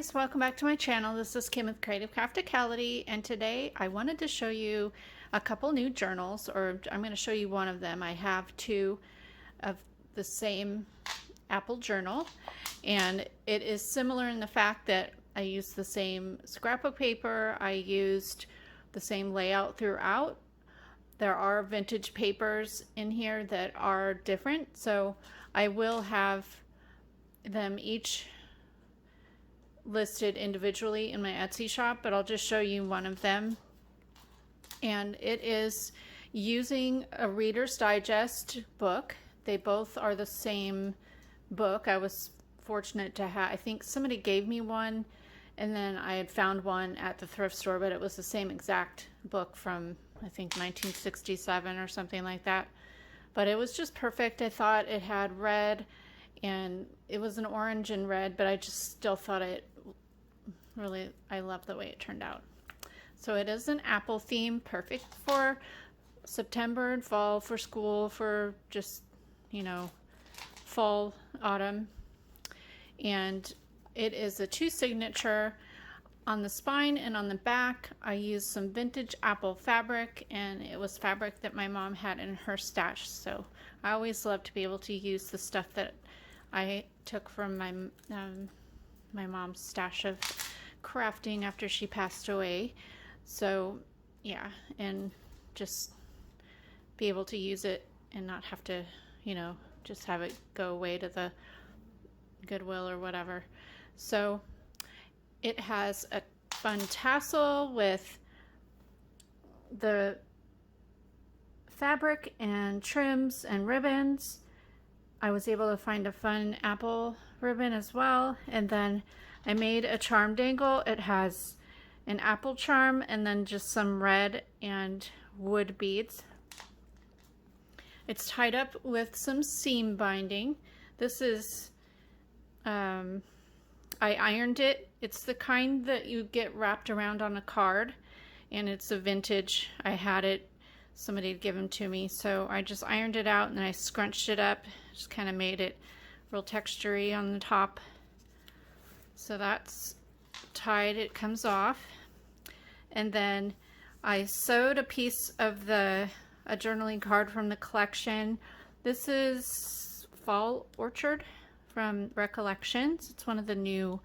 guys, welcome back to my channel. This is Kim with Creative Crafticality, and today I wanted to show you a couple new journals, or I'm going to show you one of them. I have two of the same Apple journal, and it is similar in the fact that I used the same scrapbook paper, I used the same layout throughout. There are vintage papers in here that are different, so I will have them each listed individually in my Etsy shop, but I'll just show you one of them. And it is using a Reader's Digest book. They both are the same book. I was fortunate to have, I think somebody gave me one, and then I had found one at the thrift store, but it was the same exact book from, I think, 1967 or something like that. But it was just perfect. I thought it had red, and it was an orange and red, but I just still thought it really, I love the way it turned out. So it is an apple theme, perfect for September and fall, for school, for just, you know, fall, autumn. And it is a 2 signature. On the spine and on the back, I used some vintage apple fabric, and it was fabric that my mom had in her stash. So I always love to be able to use the stuff that I took from my mom's stash of crafting after she passed away. So yeah, and just be able to use it and not have to, you know, just have it go away to the Goodwill or whatever. So it has a fun tassel with the fabric and trims and ribbons. I was able to find a fun apple ribbon as well, and then I made a charm dangle. It has an apple charm and then just some red and wood beads. It's tied up with some seam binding. This is, I ironed it. It's the kind that you get wrapped around on a card, and it's a vintage. I had it, somebody had given to me, so I just ironed it out and then I scrunched it up, just kind of made it real textury on the top. So that's tied, it comes off. And then I sewed a piece of a journaling card from the collection. This is Fall Orchard from Recollections. It's one of the new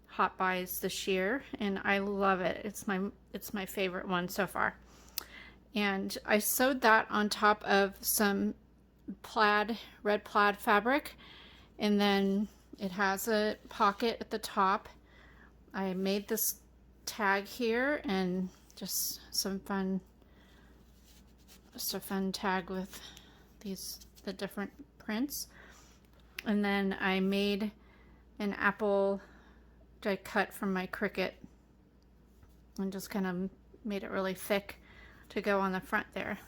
hot buys this year, and I love it. It's my favorite one so far. And I sewed that on top of some red plaid fabric, and then it has a pocket at the top. I made this tag here, and just a fun tag with the different prints. And then I made an apple that I cut from my Cricut and just kind of made it really thick to go on the front there.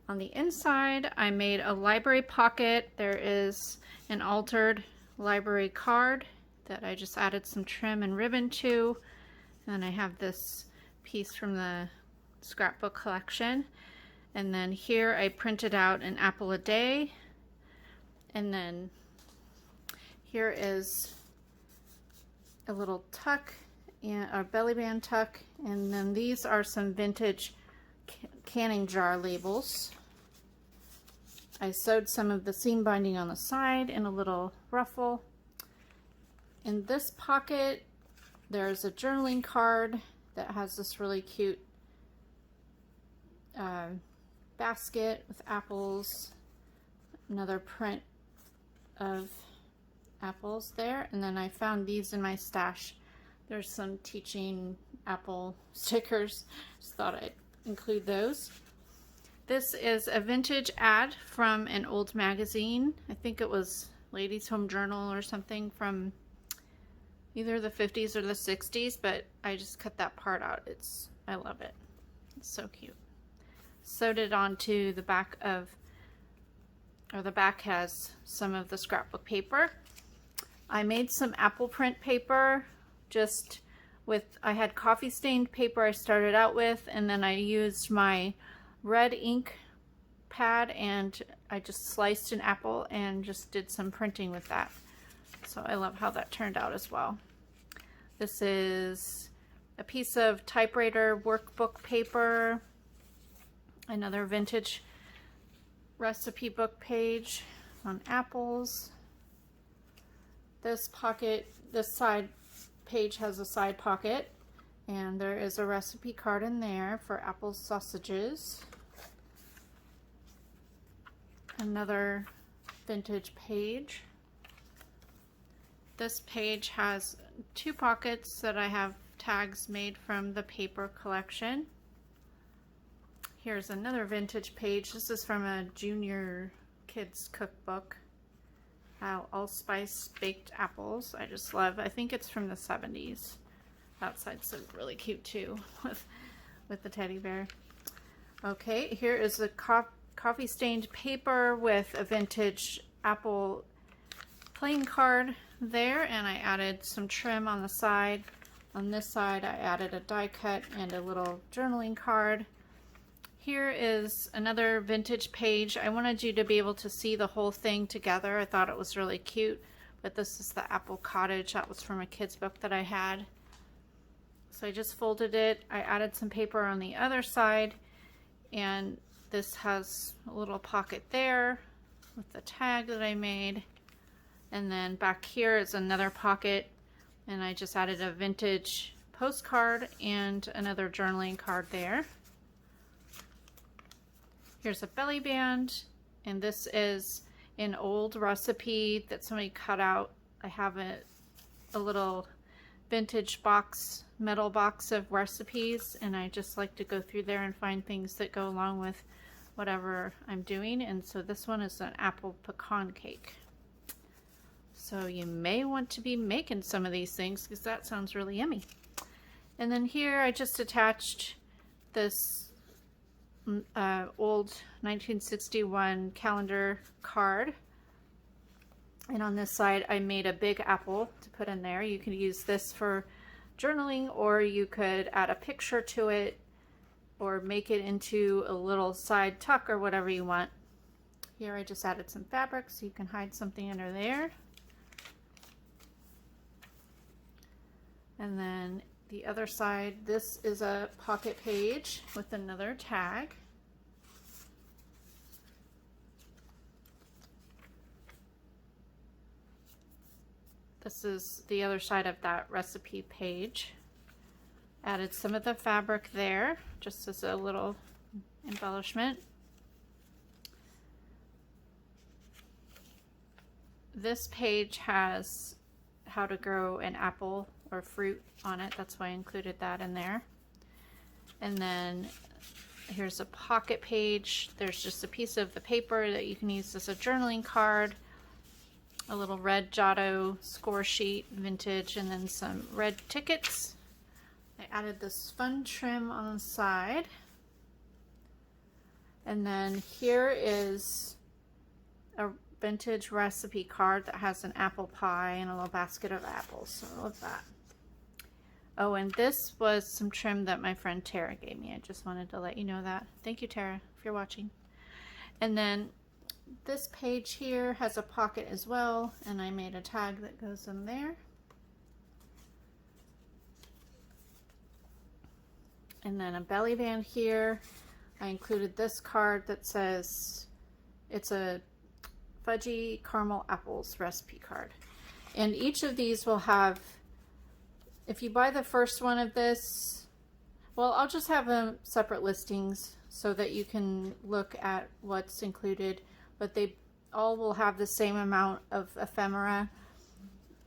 On the inside, I made a library pocket. There is an altered library card that I just added some trim and ribbon to. And I have this piece from the scrapbook collection. And then here I printed out an apple a day. And then here is a little tuck, and a belly band tuck. And then these are some vintage canning jar labels. I sewed some of the seam binding on the side in a little ruffle. In this pocket, there's a journaling card that has this really cute basket with apples, another print of apples there. And then I found these in my stash. There's some teaching apple stickers. Just thought I'd include those. This is a vintage ad from an old magazine. I think it was Ladies Home Journal or something from either the 50s or the 60s, but I just cut that part out. I love it. It's so cute. Sewed it onto the back of, or the back has some of the scrapbook paper. I made some apple print paper just with, I had coffee stained paper I started out with, and then I used my red ink pad and I just sliced an apple and just did some printing with that. So I love how that turned out as well. This is a piece of typewriter workbook paper, another vintage recipe book page on apples. This side page has a side pocket, and there is a recipe card in there for apple sausages. Another vintage page. This page has 2 pockets that I have tags made from the paper collection. Here's another vintage page. This is from a junior kids cookbook. Allspice baked apples. I just love, I think it's from the 70s. Outside's really cute too with the teddy bear. Okay, here is the coffee stained paper with a vintage apple playing card there, and I added some trim on the side. On this side I added a die cut and a little journaling card. Here is another vintage page. I wanted you to be able to see the whole thing together. I thought it was really cute, but this is the apple cottage. That was from a kid's book that I had. So I just folded it. I added some paper on the other side, and this has a little pocket there with the tag that I made. And then back here is another pocket, and I just added a vintage postcard and another journaling card there. Here's a belly band, and this is an old recipe that somebody cut out. I have a little vintage box, metal box of recipes, and I just like to go through there and find things that go along with whatever I'm doing. And so this one is an apple pecan cake. So you may want to be making some of these things because that sounds really yummy. And then here I just attached this old 1961 calendar card. And on this side I made a big apple to put in there. You can use this for journaling, or you could add a picture to it, or make it into a little side tuck or whatever you want. Here I just added some fabric so you can hide something under there. And then the other side, this is a pocket page with another tag. This is the other side of that recipe page. Added some of the fabric there, just as a little embellishment. This page has how to grow an apple or fruit on it. That's why I included that in there. And then here's a pocket page. There's just a piece of the paper that you can use as a journaling card, a little red Giotto score sheet, vintage, and then some red tickets. I added this fun trim on the side. And then here is a vintage recipe card that has an apple pie and a little basket of apples. So I love that. Oh, and this was some trim that my friend Tara gave me. I just wanted to let you know that. Thank you, Tara, if you're watching. And then this page here has a pocket as well, and I made a tag that goes in there. And then a belly band here. I included this card that says it's a fudgy caramel apples recipe card. And each of these will have, if you buy the first one of this, well, I'll just have them separate listings so that you can look at what's included, but they all will have the same amount of ephemera,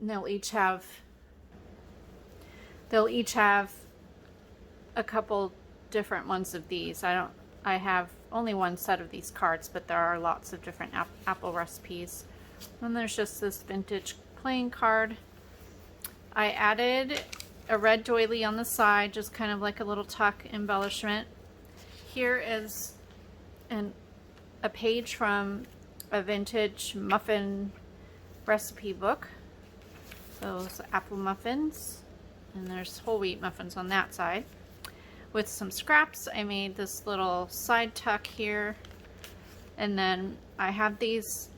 and they'll each have a couple different ones of these. I have only one set of these cards, but there are lots of different apple recipes. And there's just this vintage playing card. I added a red doily on the side, just kind of like a little tuck embellishment. Here is a page from a vintage muffin recipe book. Those apple muffins, and there's whole wheat muffins on that side. With some scraps, I made this little side tuck here, and then I have these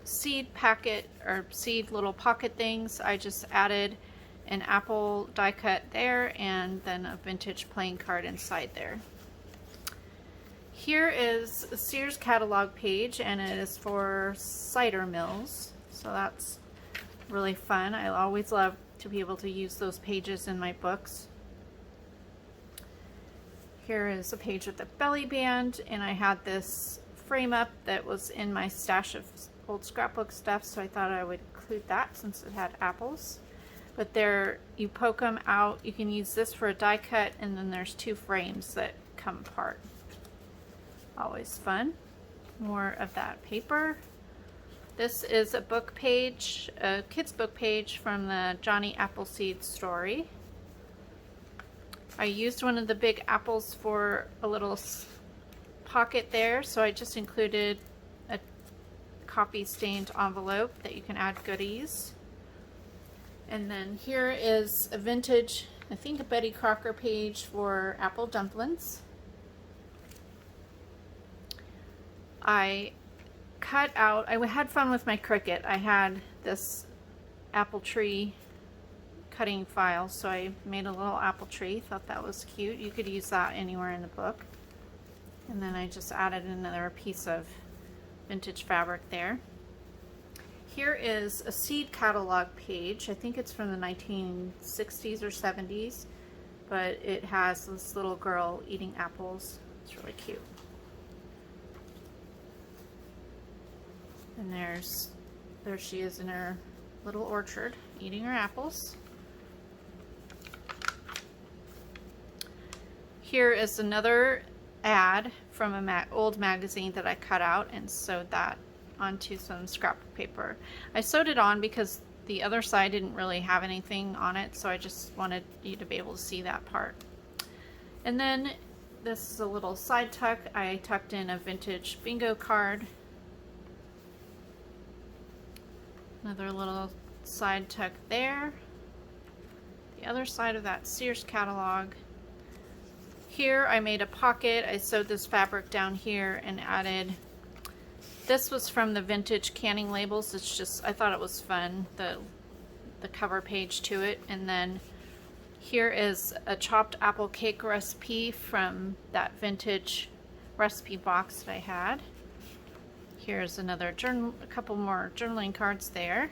seed packet or seed little pocket things. I just added an apple die cut there, and then a vintage playing card inside there. Here is a Sears catalog page, and it is for cider mills, so that's really fun. I always love to be able to use those pages in my books. Here is a page with a belly band, and I had this frame up that was in my stash of old scrapbook stuff, so I thought I would include that since it had apples. But there, you poke them out. You can use this for a die cut, and then there's two frames that come apart. Always fun. More of that paper. This is a book page, a kid's book page from the Johnny Appleseed story. I used one of the big apples for a little pocket there, so I just included a copy stained envelope that you can add goodies. And then here is a vintage, I think a Betty Crocker page for apple dumplings. I cut out, I had fun with my Cricut. I had this apple tree cutting file, so I made a little apple tree. Thought that was cute. You could use that anywhere in the book. And then I just added another piece of vintage fabric there. Here is a seed catalog page. I think it's from the 1960s or 70s, but it has this little girl eating apples. It's really cute. And there she is in her little orchard eating her apples. Here is another ad from an old magazine that I cut out and sewed that onto some scrapbook paper. I sewed it on because the other side didn't really have anything on it, so I just wanted you to be able to see that part. And then this is a little side tuck. I tucked in a vintage bingo card. Another little side tuck there. The other side of that Sears catalog. Here I made a pocket. I sewed this fabric down here and added, this was from the vintage canning labels. It's just, I thought it was fun, the cover page to it. And then here is a chopped apple cake recipe from that vintage recipe box that I had. Here's another journal, a couple more journaling cards there.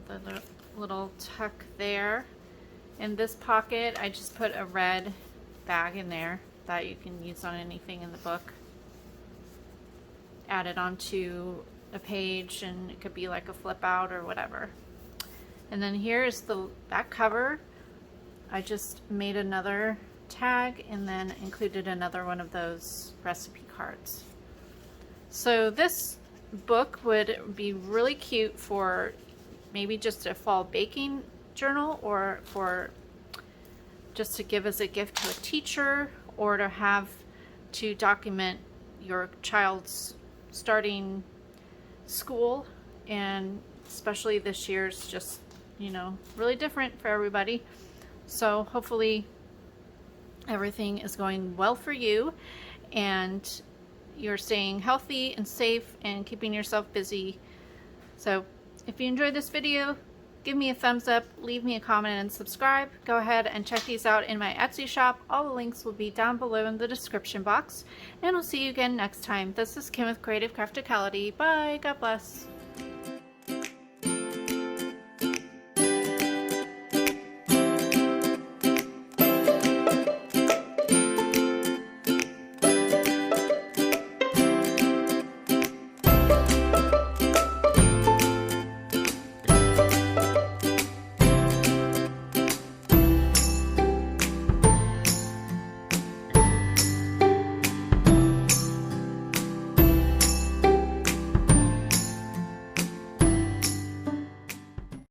The little tuck there. In this pocket, I just put a red bag in there that you can use on anything in the book. Add it onto a page, and it could be like a flip out or whatever. And then here is the back cover. I just made another tag and then included another one of those recipe cards. So this book would be really cute for maybe just a fall baking journal, or for just to give as a gift to a teacher, or to have to document your child's starting school. And especially this year's just, you know, really different for everybody. So hopefully everything is going well for you, and you're staying healthy and safe and keeping yourself busy. So if you enjoyed this video, give me a thumbs up, leave me a comment, and subscribe. Go ahead and check these out in my Etsy shop. All the links will be down below in the description box. And we'll see you again next time. This is Kim with Creative Crafticality. Bye. God bless.